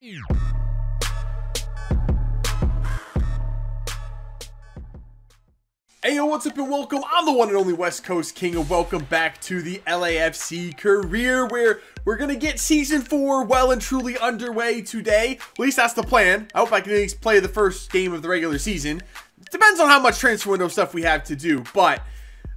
Hey yo, what's up and welcome. I'm the one and only West Coast King, and welcome back to the LAFC career, where we're gonna get season 4 well and truly underway today. At least that's the plan. I hope I can at least play the first game of the regular season. Depends on how much transfer window stuff we have to do, but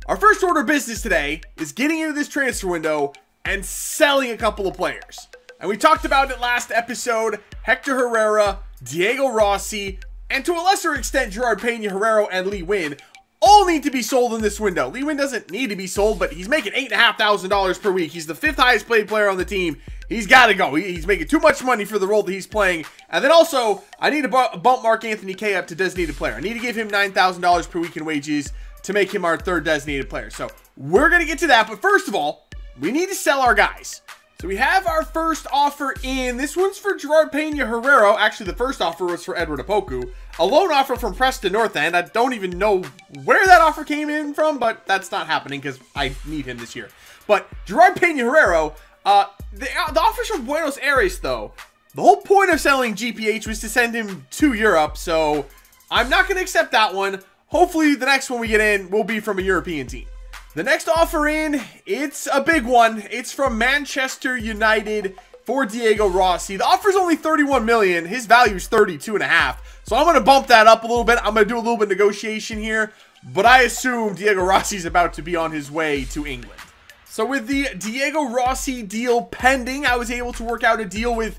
our first order of business today is getting into this transfer window and selling a couple of players. And we talked about it last episode. Hector Herrera, Diego Rossi, and to a lesser extent Gerard Pena, Herrero, and Lee Nguyen all need to be sold in this window. Lee Nguyen doesn't need to be sold, but he's making $8,500 per week. He's the 5th highest paid player on the team. He's got to go. He's making too much money for the role that he's playing. And then also, I need to bump Mark Anthony K up to designated player. I need to give him $9,000 per week in wages to make him our 3rd designated player. So we're going to get to that. But first of all, we need to sell our guys. So we have our first offer in. This one's for Gerard Pena Herrero. Actually, the first offer was for Edward Opoku. A loan offer from Preston North End. I don't even know where that offer came in from, but that's not happening because I need him this year. But Gerard Pena Herrero, the offers from Buenos Aires, though. The whole point of selling GPH was to send him to Europe, so I'm not going to accept that one. Hopefully, the next one we get in will be from a European team. The next offer in, it's a big one. It's from Manchester United for Diego Rossi. The offer's only $31 million. His value is $32.5. So I'm going to bump that up a little bit. I'm going to do a little bit of negotiation here. But I assume Diego Rossi's about to be on his way to England. So with the Diego Rossi deal pending, I was able to work out a deal with...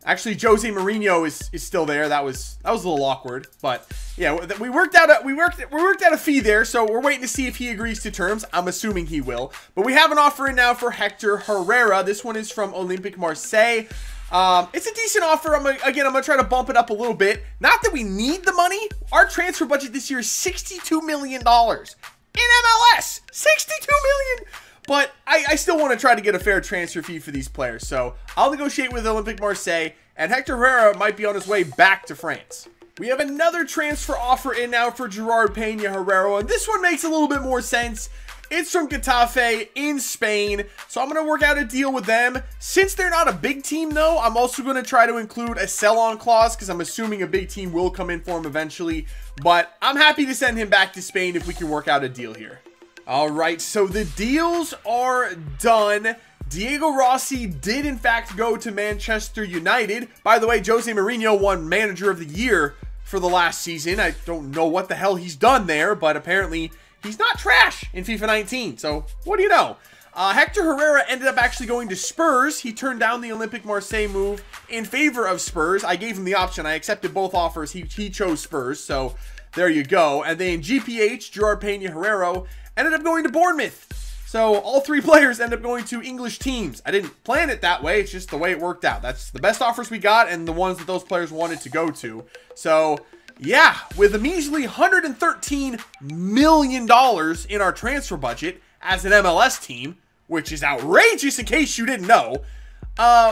Actually, Jose Mourinho is still there. That was a little awkward, but yeah, we worked out a fee there. So we're waiting to see if he agrees to terms. I'm assuming he will. But we have an offer in now for Hector Herrera. This one is from Olympique Marseille. It's a decent offer. I'm gonna try to bump it up a little bit. Not that we need the money. Our transfer budget this year is $62 million in MLS. $62 million. But I still want to try to get a fair transfer fee for these players. So I'll negotiate with Olympique Marseille. And Hector Herrera might be on his way back to France. We have another transfer offer in now for Gerard Pena Herrero. And this one makes a little bit more sense. It's from Getafe in Spain. So I'm going to work out a deal with them. Since they're not a big team, though, I'm also going to try to include a sell-on clause, because I'm assuming a big team will come in for him eventually. But I'm happy to send him back to Spain if we can work out a deal here. Alright, so the deals are done. Diego Rossi did in fact go to Manchester United. By the way, Jose Mourinho won Manager of the Year for the last season. I don't know what the hell he's done there, but apparently he's not trash in FIFA 19. So, what do you know? Hector Herrera ended up actually going to Spurs. He turned down the Olympique Marseille move in favor of Spurs. I gave him the option. I accepted both offers. He chose Spurs, so there you go. And then GPH, Gerard Pena Herrero, ended up going to Bournemouth. So all 3 players end up going to English teams. I didn't plan it that way. It's just the way it worked out. That's the best offers we got and the ones that those players wanted to go to. So yeah, with a measly $113 million in our transfer budget as an MLS team, which is outrageous in case you didn't know,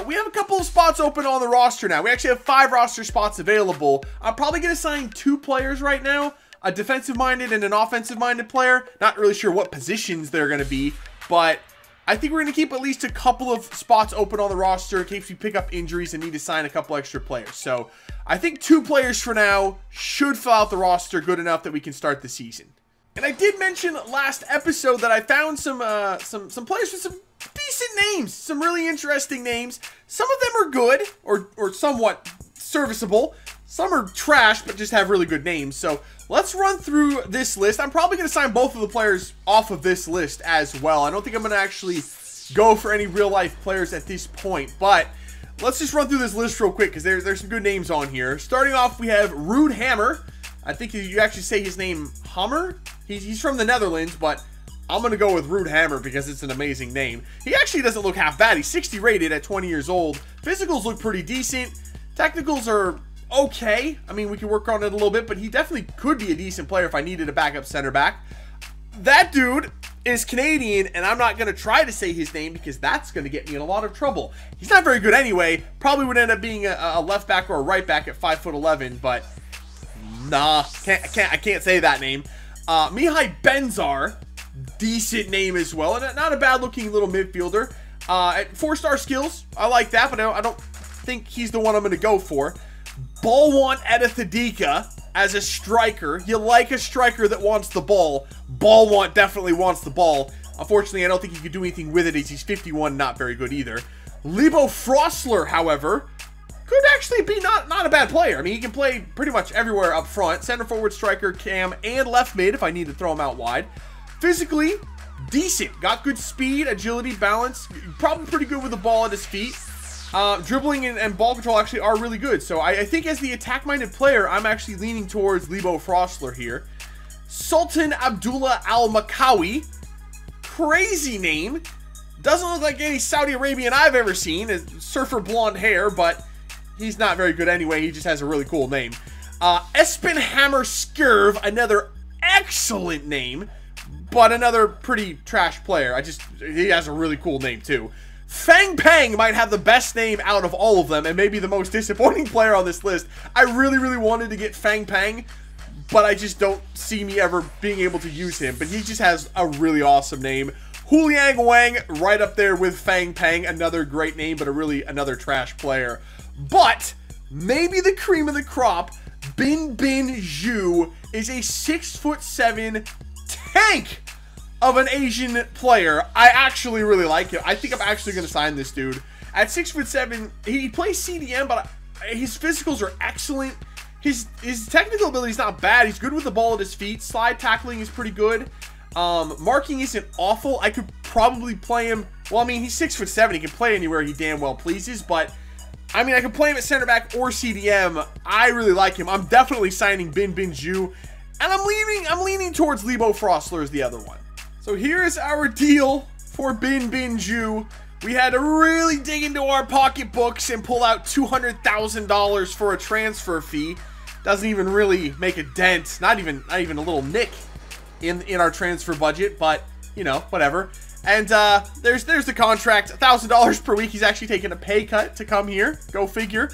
we have a couple of spots open on the roster now. We actually have 5 roster spots available. I'm probably going to sign 2 players right now. A defensive-minded and an offensive-minded player. Not really sure what positions they're going to be, but I think we're going to keep at least a couple of spots open on the roster in case we pick up injuries and need to sign a couple extra players. So I think 2 players for now should fill out the roster good enough that we can start the season. And I did mention last episode that I found some players with some decent names, some really interesting names. Some of them are good or somewhat serviceable. Some are trash, but just have really good names. So let's run through this list. I'm probably going to sign both of the players off of this list as well. I don't think I'm going to actually go for any real-life players at this point. But let's just run through this list real quick because there's some good names on here. Starting off, we have Ruud Hammer. I think you actually say his name Hammer. He's from the Netherlands, but I'm going to go with Ruud Hammer because it's an amazing name. He actually doesn't look half bad. He's 60 rated at 20 years old. Physicals look pretty decent. Technicals are okay. I mean, we can work on it a little bit, but he definitely could be a decent player if I needed a backup center back. That dude is Canadian, and I'm not going to try to say his name because that's going to get me in a lot of trouble. He's not very good anyway. Probably would end up being a left back or a right back at 5'11", but nah, I can't say that name. Mihai Benzar, decent name as well, and not a bad looking little midfielder. At 4-star skills, I like that, but I don't think he's the one I'm going to go for. Balwant Edithadika as a striker. You like a striker that wants the ball. Balwant definitely wants the ball. Unfortunately, I don't think he could do anything with it as he's 51, not very good either. Lebo Frostler, however, could actually be not a bad player. I mean, he can play pretty much everywhere up front. Center forward, striker, cam, and left mid if I need to throw him out wide. Physically, decent. Got good speed, agility, balance. Probably pretty good with the ball at his feet. Dribbling and ball control actually are really good. So I think as the attack-minded player, I'm actually leaning towards Lebo Frostler here. Sultan Abdullah Al-Makawi. Crazy name. Doesn't look like any Saudi Arabian I've ever seen. Surfer blonde hair, but he's not very good anyway. He just has a really cool name. Espenhammer Skirv, another excellent name, but another pretty trash player. He has a really cool name too. Fang Pang might have the best name out of all of them and maybe the most disappointing player on this list. I really wanted to get Fang Pang, but I just don't see me ever being able to use him. But he just has a really awesome name. Huliang Wang right up there with Fang Pang, another great name, but another trash player. But maybe the cream of the crop, Bin Bin Zhu is a 6'7" tank of an Asian player. I actually really like him. I think I'm actually going to sign this dude. At 6'7", he plays CDM, but his physicals are excellent. His technical ability is not bad. He's good with the ball at his feet. Slide tackling is pretty good. Marking isn't awful. I could probably play him. Well, I mean, he's 6'7". He can play anywhere he damn well pleases, but I mean, I could play him at center back or CDM. I really like him. I'm definitely signing Bin Bin Zhu, and I'm leaning towards Lebo Frostler as the other one. So here's our deal for Bin Bin Zhu. We had to really dig into our pocketbooks and pull out $200,000 for a transfer fee. Doesn't even really make a dent. Not even a little nick in our transfer budget, but you know, whatever. And there's the contract, $1,000 per week. He's actually taking a pay cut to come here. Go figure.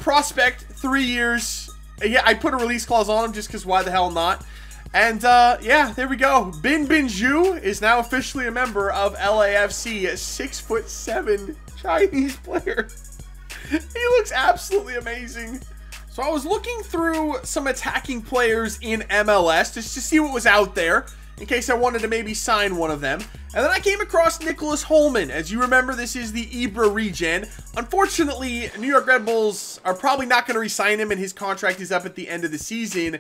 Prospect, 3 years. Yeah, I put a release clause on him just because why the hell not? And yeah, there we go. Bin Bin Zhu is now officially a member of LAFC, a 6'7" Chinese player. He looks absolutely amazing. So I was looking through some attacking players in MLS just to see what was out there in case I wanted to maybe sign one of them. And then I came across Nicholas Holman. As you remember, this is the Ibra regen. Unfortunately, New York Red Bulls are probably not going to re-sign him, and his contract is up at the end of the season.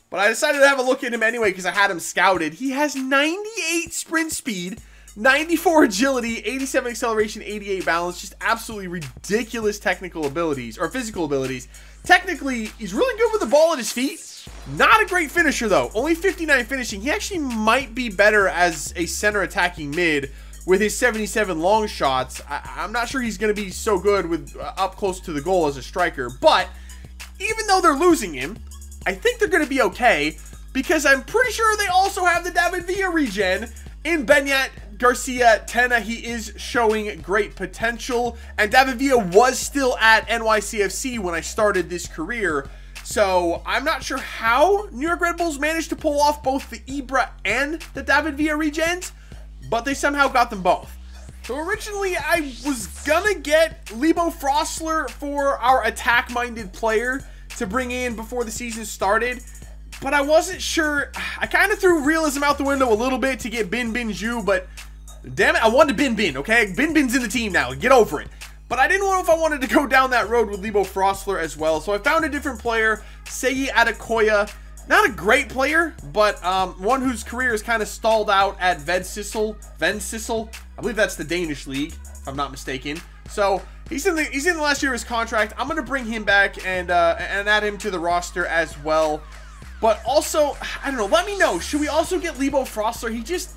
But I decided to have a look at him anyway because I had him scouted. He has 98 sprint speed, 94 agility, 87 acceleration, 88 balance. Just absolutely ridiculous technical abilities, or physical abilities. Technically, he's really good with the ball at his feet. Not a great finisher, though. Only 59 finishing. He actually might be better as a center attacking mid with his 77 long shots. I'm not sure he's going to be so good with up close to the goal as a striker. But even though they're losing him, I think they're going to be okay because I'm pretty sure they also have the David Villa regen in Benyat Garcia Tena. He is showing great potential, and David Villa was still at NYCFC when I started this career. So I'm not sure how New York Red Bulls managed to pull off both the Ibra and the David Villa regens, but they somehow got them both. So originally I was gonna get Lebo Frostler for our attack-minded player to bring in before the season started, but I wasn't sure. I kind of threw realism out the window a little bit to get Bin Bin Zhu, but damn it, I wanted Bin Bin, okay? Bin Bin's in the team now, get over it. But I didn't know if I wanted to go down that road with Lebo Frostler as well, so I found a different player, Seyi Adekoya. Not a great player, but one whose career is kind of stalled out at Vendsyssel. I believe that's the Danish league, if I'm not mistaken. So he's in the last year of his contract. I'm gonna bring him back and add him to the roster as well. But also, I don't know. Let me know. Should we also get Lebo Frostler?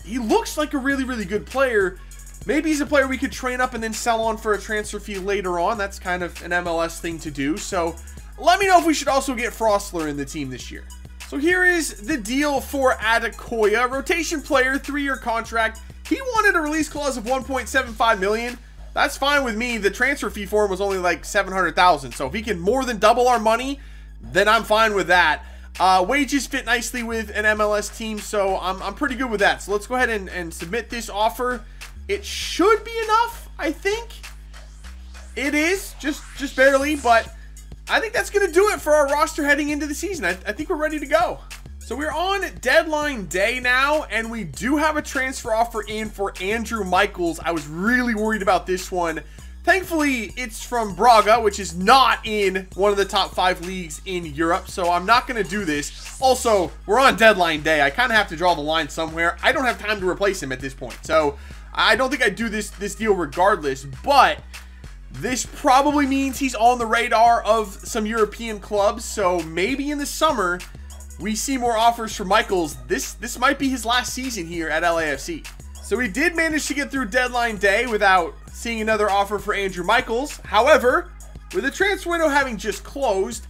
He looks like a really good player. Maybe he's a player we could train up and then sell on for a transfer fee later on. That's kind of an MLS thing to do. So let me know if we should also get Frostler in the team this year. So here is the deal for Adekoya. Rotation player, 3-year contract. He wanted a release clause of $1.75 million. That's fine with me. The transfer fee for him was only like $700,000. So if he can more than double our money, then I'm fine with that. Wages fit nicely with an MLS team, so I'm pretty good with that. So let's go ahead and submit this offer. It should be enough, I think. It is, just barely, but I think that's going to do it for our roster heading into the season. I think we're ready to go. So we're on deadline day now, and we do have a transfer offer in for Andrew Michaels. I was really worried about this one. Thankfully, it's from Braga, which is not in one of the top 5 leagues in Europe, so I'm not going to do this. Also, we're on deadline day. I kind of have to draw the line somewhere. I don't have time to replace him at this point, so I don't think I'd do this deal regardless, but this probably means he's on the radar of some European clubs, so maybe in the summer we see more offers for Michaels. This might be his last season here at LAFC. So we did manage to get through deadline day without seeing another offer for Andrew Michaels. However, with the transfer window having just closed,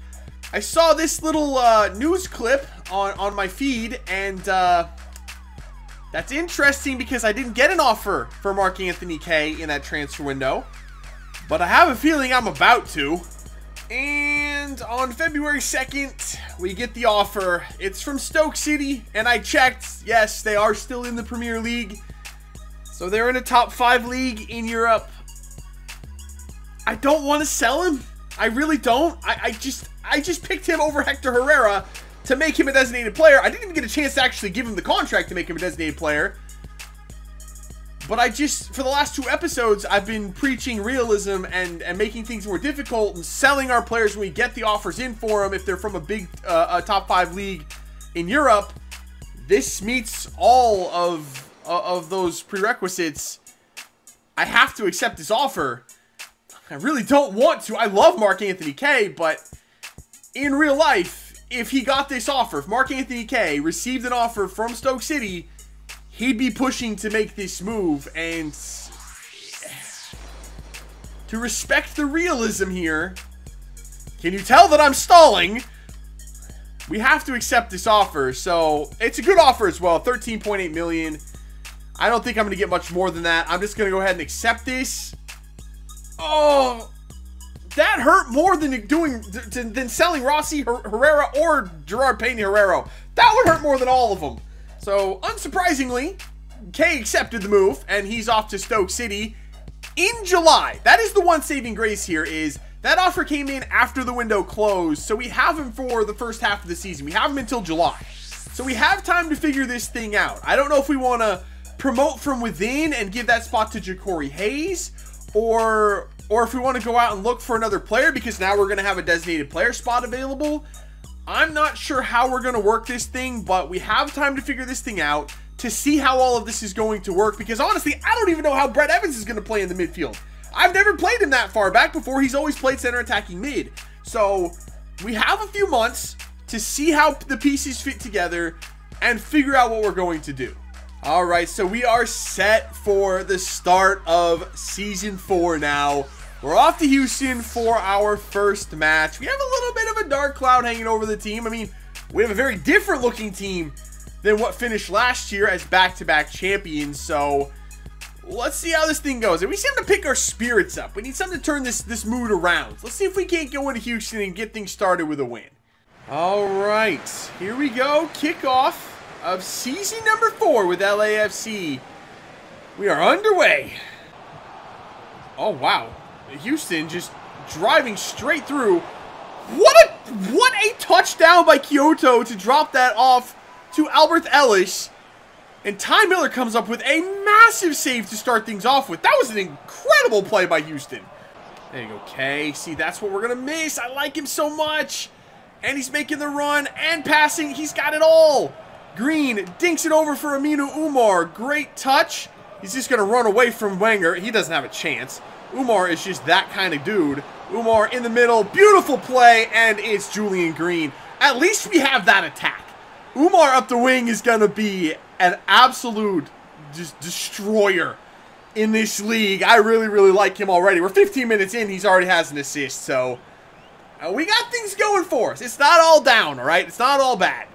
I saw this little news clip on my feed, and that's interesting because I didn't get an offer for Mark Anthony K in that transfer window, but I have a feeling I'm about to. And on February 2nd, we get the offer. It's from Stoke City, and I checked. Yes, they are still in the Premier League. So they're in a top 5 league in Europe. I don't want to sell him. I really don't. I just picked him over Hector Herrera to make him a designated player. I didn't even get a chance to actually give him the contract to make him a designated player. But for the last 2 episodes, I've been preaching realism and making things more difficult and selling our players when we get the offers in for them if they're from a big top 5 league in Europe. This meets all of those prerequisites. I have to accept this offer. I really don't want to. I love Mark Anthony K, but in real life, if he got this offer, if Mark Anthony K received an offer from Stoke City, he'd be pushing to make this move. And to respect the realism here, can you tell that I'm stalling? We have to accept this offer. So it's a good offer as well, 13.8 million. I don't think I'm going to get much more than that. I'm just going to go ahead and accept this. Oh, that hurt more than selling Rossi Herrera or Gerard Pena Herrera. That would hurt more than all of them. So, unsurprisingly, K accepted the move, and he's off to Stoke City in July. That is the one saving grace here, is that offer came in after the window closed, so we have him for the first half of the season. We have him until July. So we have time to figure this thing out. I don't know if we want to promote from within and give that spot to Ja'Cory Hayes, or if we want to go out and look for another player, because now we're going to have a designated player spot available. I'm not sure how we're going to work this thing, but we have time to figure this thing out to see how all of this is going to work, because honestly, I don't even know how Brett Evans is going to play in the midfield. I've never played him that far back before. He's always played center attacking mid. So we have a few months to see how the pieces fit together and figure out what we're going to do. All right, so we are set for the start of Season 4 now. We're off to Houston for our first match. We have a little bit of a dark cloud hanging over the team. I mean, we have a very different looking team than what finished last year as back-to-back champions. So let's see how this thing goes. And we seem to pick our spirits up. We need something to turn this mood around. Let's see if we can't go into Houston and get things started with a win. All right, here we go. Kickoff of season number 4 with LAFC. We are underway. Oh, wow. Houston just driving straight through. What a touchdown by Kyoto to drop that off to Albert Ellis. And Ty Miller comes up with a massive save to start things off with. That was an incredible play by Houston. There you go, Kay. See, that's what we're going to miss. I like him so much. And he's making the run and passing. He's got it all. Green dinks it over for Aminu Umar. Great touch. He's just going to run away from Wenger. He doesn't have a chance. Umar is just that kind of dude. Umar in the middle. Beautiful play. And it's Julian Green. At least we have that attack. Umar up the wing is going to be an absolute just destroyer in this league. I really, really like him already. We're 15 minutes in. He's already has an assist. So we got things going for us. It's not all down, all right? It's not all bad.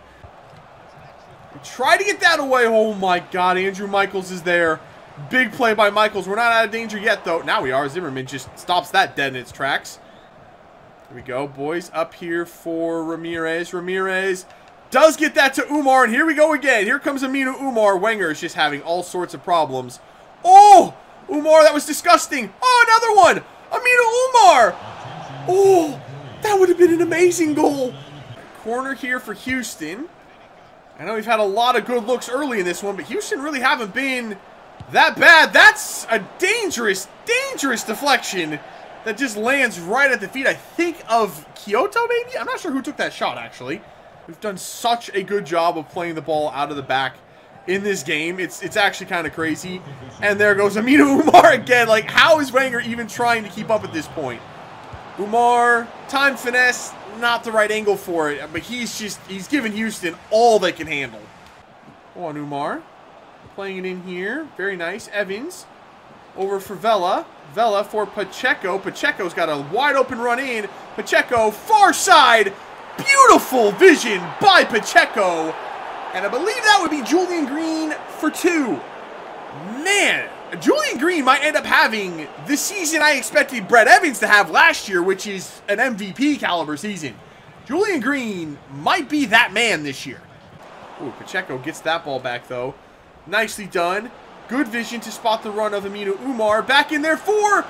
Try to get that away. Oh, my God. Andrew Michaels is there. Big play by Michaels. We're not out of danger yet, though. Now we are. Zimmerman just stops that dead in its tracks. Here we go, boys. Up here for Ramirez. Ramirez does get that to Umar, and here we go again. Here comes Aminu Umar. Wenger is just having all sorts of problems. Oh, Umar, that was disgusting. Oh, another one. Amina Umar! Oh, that would have been an amazing goal. Corner here for Houston. I know we've had a lot of good looks early in this one, but Houston really haven't been that bad. That's a dangerous, dangerous deflection that just lands right at the feet, I think, of Kyoto, maybe? I'm not sure who took that shot, actually. We've done such a good job of playing the ball out of the back in this game. It's actually kind of crazy. And there goes Amina Umar again. Like, how is Wenger even trying to keep up at this point? Umar, time finesse, not the right angle for it. But he's giving Houston all they can handle. Go on, Umar. Playing it in here. Very nice. Evans. Over for Vela. Vela for Pacheco. Pacheco's got a wide open run in. Pacheco, far side. Beautiful vision by Pacheco. And I believe that would be Julian Green for 2. Man, Julian Green might end up having the season I expected Brett Evans to have last year, which is an MVP caliber season. Julian Green might be that man this year. Ooh, Pacheco gets that ball back, though. Nicely done. Good vision to spot the run of Amina Umar. Back in there for...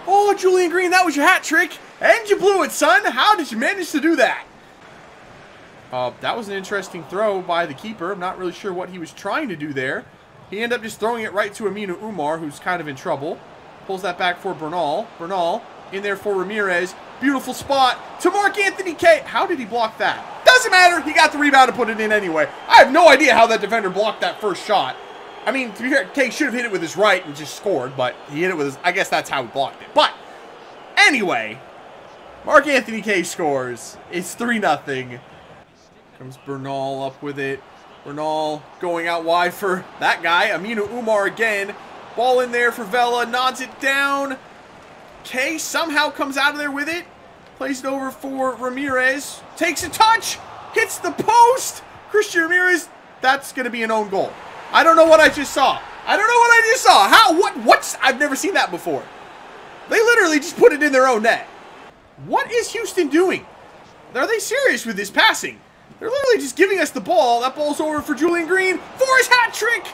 Oh, Julian Green, that was your hat trick. And you blew it, son. How did you manage to do that? That was an interesting throw by the keeper. I'm not really sure what he was trying to do there. He ended up just throwing it right to Amina Umar, who's kind of in trouble. Pulls that back for Bernal. Bernal in there for Ramirez. Beautiful spot to Mark Anthony K. How did he block that? Doesn't matter. He got the rebound to put it in anyway. I have no idea how that defender blocked that first shot. I mean, to be fair, K should have hit it with his right and just scored, but he hit it with his... I guess that's how he blocked it. But, anyway, Mark Anthony K scores. It's 3-0. Comes Bernal up with it. Bernal going out wide for that guy. Amina Umar again. Ball in there for Vela. Nods it down. K somehow comes out of there with it. Plays it over for Ramirez. Takes a touch. Hits the post. Christian Ramirez. That's going to be an own goal. I don't know what I just saw. I don't know what I just saw. How? What's... I've never seen that before. They literally just put it in their own net. What is Houston doing? Are they serious with this passing? They're literally just giving us the ball. That ball's over for Julian Green for his hat trick.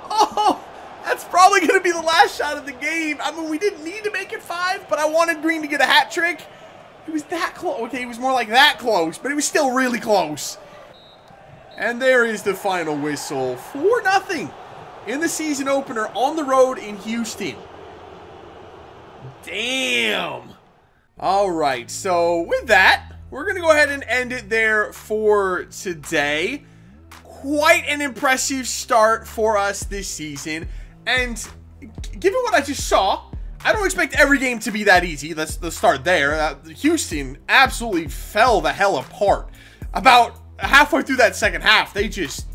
Oh, that's probably going to be the last shot of the game. I mean, we didn't need to make it 5, but I wanted Green to get a hat trick. He was that close. Okay, he was more like that close, but it was still really close. And there is the final whistle. 4-0 in the season opener on the road in Houston. Damn. All right, so with that, we're going to go ahead and end it there for today. Quite an impressive start for us this season. And given what I just saw, I don't expect every game to be that easy. Let's start there. Houston absolutely fell the hell apart. About halfway through that second half, they just...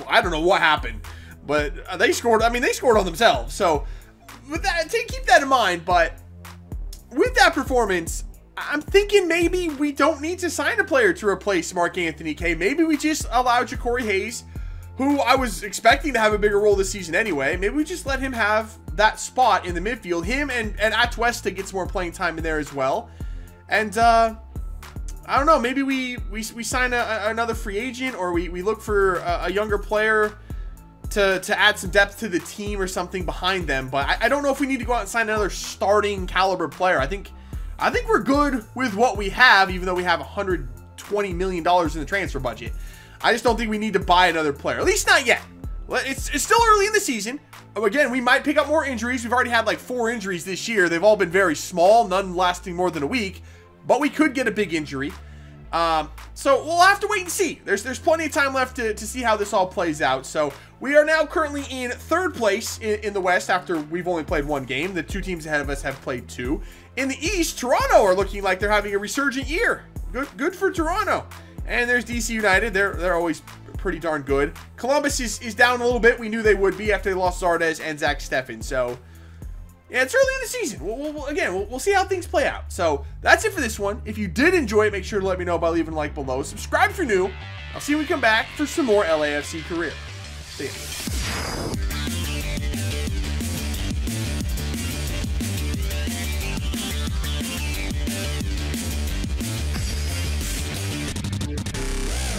I don't know what happened. But they scored. I mean, they scored on themselves. So, with that, keep that in mind. But with that performance... I'm thinking maybe we don't need to sign a player to replace Mark Anthony K. Maybe we just allow Ja'Cory Hayes, who I was expecting to have a bigger role this season anyway. Maybe we just let him have that spot in the midfield. Him and Atuesta gets more playing time in there as well. And I don't know. Maybe we sign another free agent, or we look for a younger player to add some depth to the team or something behind them. But I don't know if we need to go out and sign another starting caliber player. I think we're good with what we have, even though we have $120 million in the transfer budget. I just don't think we need to buy another player. At least not yet. It's still early in the season. Again, we might pick up more injuries. We've already had like 4 injuries this year. They've all been very small, none lasting more than a week. But we could get a big injury. So we'll have to wait and see. There's plenty of time left to see how this all plays out. So we are now currently in 3rd place in the West after we've only played 1 game. The 2 teams ahead of us have played 2. In the East, Toronto are looking like they're having a resurgent year. Good for Toronto. And there's DC United. They're always pretty darn good. Columbus is down a little bit. We knew they would be after they lost Zardes and Zach Steffen. So yeah, it's early in the season. We'll see how things play out. So that's it for this one. If you did enjoy it, make sure to let me know by leaving a like below. Subscribe if you're new. I'll see you when we come back for some more LAFC career. See ya.